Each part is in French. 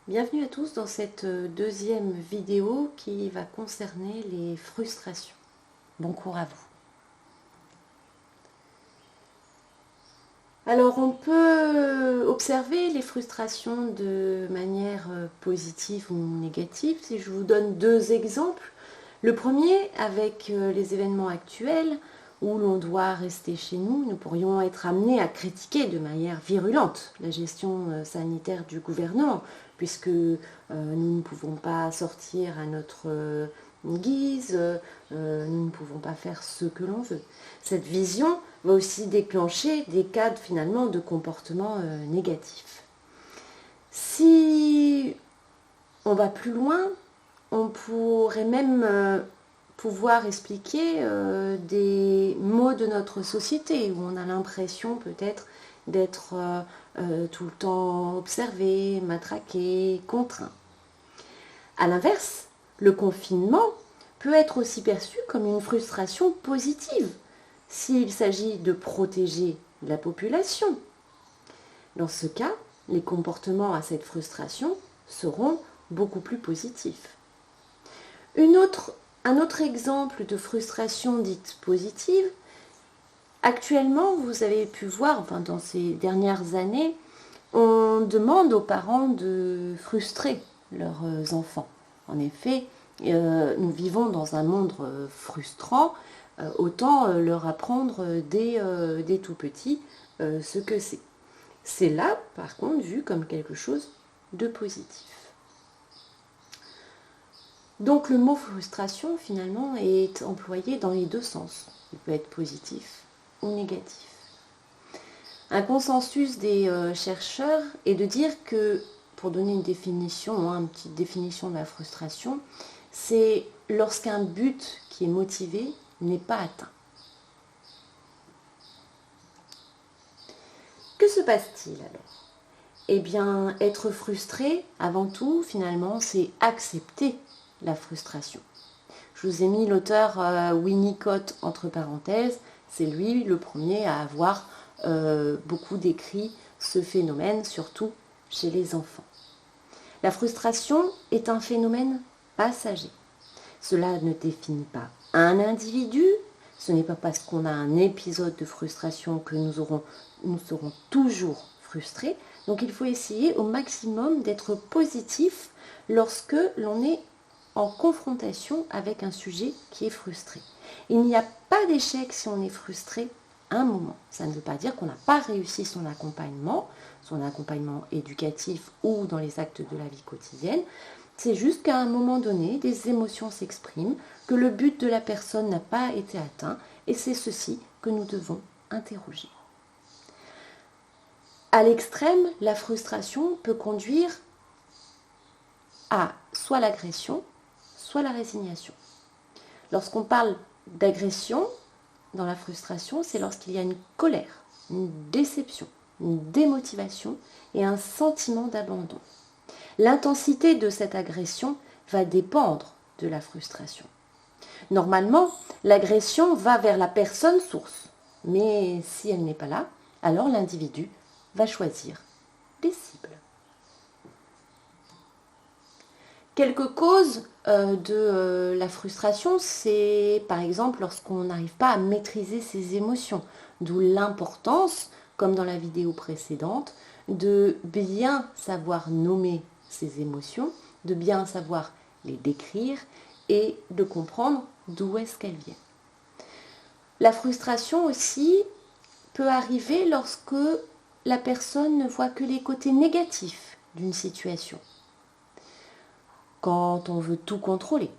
Bienvenue à tous dans cette deuxième vidéo qui va concerner les frustrations. Bon cours à vous. Alors on peut observer les frustrations de manière positive ou négative. Si je vous donne deux exemples, le premier avec les événements actuels où l'on doit rester chez nous, nous pourrions être amenés à critiquer de manière virulente la gestion sanitaire du gouvernement, puisque nous ne pouvons pas sortir à notre guise, nous ne pouvons pas faire ce que l'on veut. Cette vision va aussi déclencher des cas finalement de comportement négatif. Si on va plus loin, on pourrait même pouvoir expliquer des maux de notre société où on a l'impression peut-être d'être tout le temps observé, matraqué, contraint. A l'inverse, le confinement peut être aussi perçu comme une frustration positive s'il s'agit de protéger la population. Dans ce cas, les comportements à cette frustration seront beaucoup plus positifs. Un autre exemple de frustration dite positive, actuellement, vous avez pu voir, dans ces dernières années, on demande aux parents de frustrer leurs enfants. En effet, nous vivons dans un monde frustrant, autant leur apprendre dès tout petit ce que c'est. C'est là, par contre, vu comme quelque chose de positif. Donc le mot frustration, finalement, est employé dans les deux sens. Il peut être positif ou négatif. Un consensus des chercheurs est de dire que, pour donner une définition, une petite définition de la frustration, c'est lorsqu'un but qui est motivé n'est pas atteint. Que se passe-t-il alors ? Eh bien, être frustré, avant tout, finalement, c'est accepter la frustration. Je vous ai mis l'auteur Winnicott entre parenthèses, c'est lui le premier à avoir beaucoup décrit ce phénomène, surtout chez les enfants. La frustration est un phénomène passager. Cela ne définit pas un individu, ce n'est pas parce qu'on a un épisode de frustration que nous serons toujours frustrés. Donc il faut essayer au maximum d'être positif lorsque l'on est en confrontation avec un sujet qui est frustré. Il n'y a pas d'échec si on est frustré un moment. Ça ne veut pas dire qu'on n'a pas réussi son accompagnement éducatif ou dans les actes de la vie quotidienne. C'est juste qu'à un moment donné, des émotions s'expriment, que le but de la personne n'a pas été atteint, et c'est ceci que nous devons interroger. À l'extrême, la frustration peut conduire à soit l'agression, soit la résignation. Lorsqu'on parle d'agression dans la frustration, c'est lorsqu'il y a une colère, une déception, une démotivation et un sentiment d'abandon. L'intensité de cette agression va dépendre de la frustration. Normalement, l'agression va vers la personne source, mais si elle n'est pas là, alors l'individu va choisir des cibles. Quelques causes de la frustration, c'est par exemple lorsqu'on n'arrive pas à maîtriser ses émotions, d'où l'importance, comme dans la vidéo précédente, de bien savoir nommer ses émotions, de bien savoir les décrire et de comprendre d'où est-ce qu'elles viennent. La frustration aussi peut arriver lorsque la personne ne voit que les côtés négatifs d'une situation. Quand on veut tout contrôler.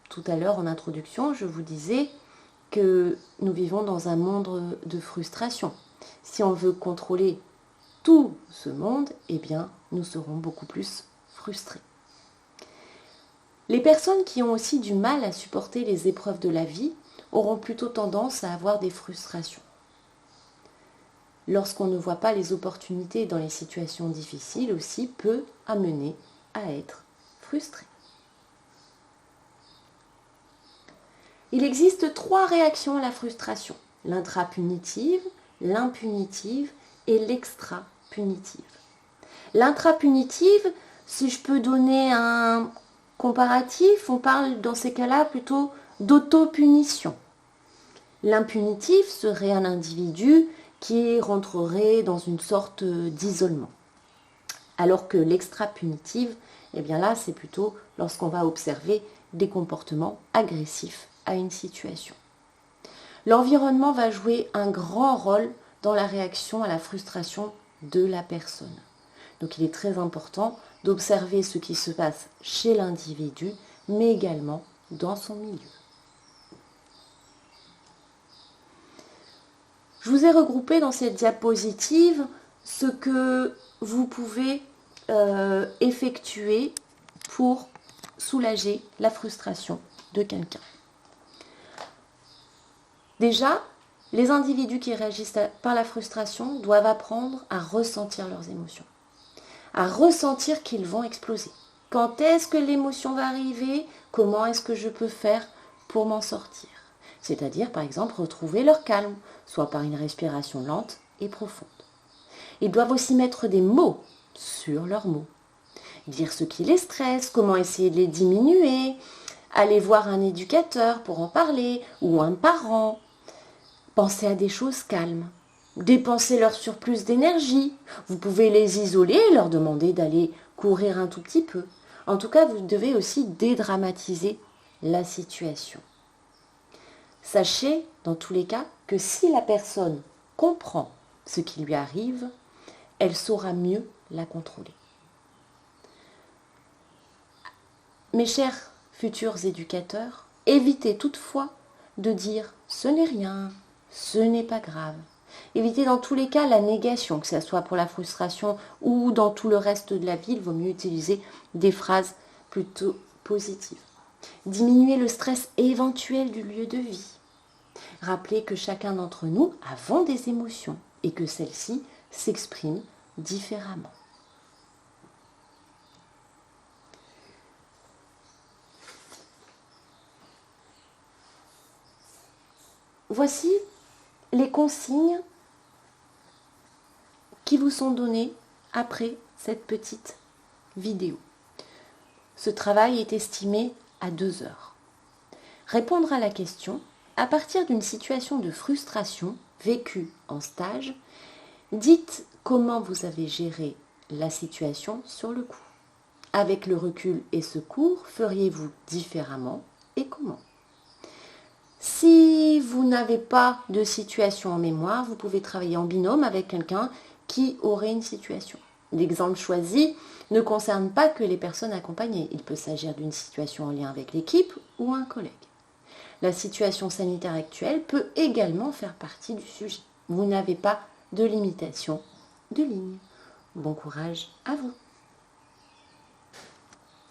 Tout à l'heure en introduction, je vous disais que nous vivons dans un monde de frustration. Si on veut contrôler tout ce monde, eh bien, nous serons beaucoup plus frustrés. Les personnes qui ont aussi du mal à supporter les épreuves de la vie auront plutôt tendance à avoir des frustrations. Lorsqu'on ne voit pas les opportunités dans les situations difficiles aussi peut amener à être frustré. Il existe 3 réactions à la frustration, l'intrapunitive, l'impunitive et l'extrapunitive. L'intrapunitive Si je peux donner un comparatif, on parle dans ces cas-là plutôt d'auto-punition. L'impunitif serait un individu qui rentrerait dans une sorte d'isolement. Alors que l'extra-punitive, eh bien là, c'est plutôt lorsqu'on va observer des comportements agressifs à une situation. L'environnement va jouer un grand rôle dans la réaction à la frustration de la personne. Donc il est très important d'observer ce qui se passe chez l'individu, mais également dans son milieu. Je vous ai regroupé dans cette diapositive ce que vous pouvez effectuer pour soulager la frustration de quelqu'un. Déjà, les individus qui réagissent par la frustration doivent apprendre à ressentir leurs émotions, à ressentir qu'ils vont exploser. Quand est-ce que l'émotion va arriver? Comment est-ce que je peux faire pour m'en sortir? C'est-à-dire, par exemple, retrouver leur calme, soit par une respiration lente et profonde. Ils doivent aussi mettre des mots sur leurs mots. Dire ce qui les stresse, comment essayer de les diminuer, aller voir un éducateur pour en parler, ou un parent. Penser à des choses calmes. Dépenser leur surplus d'énergie. Vous pouvez les isoler et leur demander d'aller courir un tout petit peu. En tout cas, vous devez aussi dédramatiser la situation. Sachez, dans tous les cas, que si la personne comprend ce qui lui arrive, elle saura mieux la contrôler. Mes chers futurs éducateurs, évitez toutefois de dire « ce n'est rien », « ce n'est pas grave ». Évitez dans tous les cas la négation, que ce soit pour la frustration ou dans tout le reste de la vie, il vaut mieux utiliser des phrases plutôt positives. Diminuez le stress éventuel du lieu de vie. Rappelez que chacun d'entre nous avons des émotions et que celles-ci s'expriment différemment. Voici les consignes qui vous sont données après cette petite vidéo. Ce travail est estimé à 2 heures. Répondre à la question, à partir d'une situation de frustration vécue en stage, dites comment vous avez géré la situation sur le coup. Avec le recul et secours, feriez-vous différemment et comment? Si vous n'avez pas de situation en mémoire, vous pouvez travailler en binôme avec quelqu'un qui aurait une situation. L'exemple choisi ne concerne pas que les personnes accompagnées. Il peut s'agir d'une situation en lien avec l'équipe ou un collègue. La situation sanitaire actuelle peut également faire partie du sujet. Vous n'avez pas de limitation de ligne. Bon courage à vous!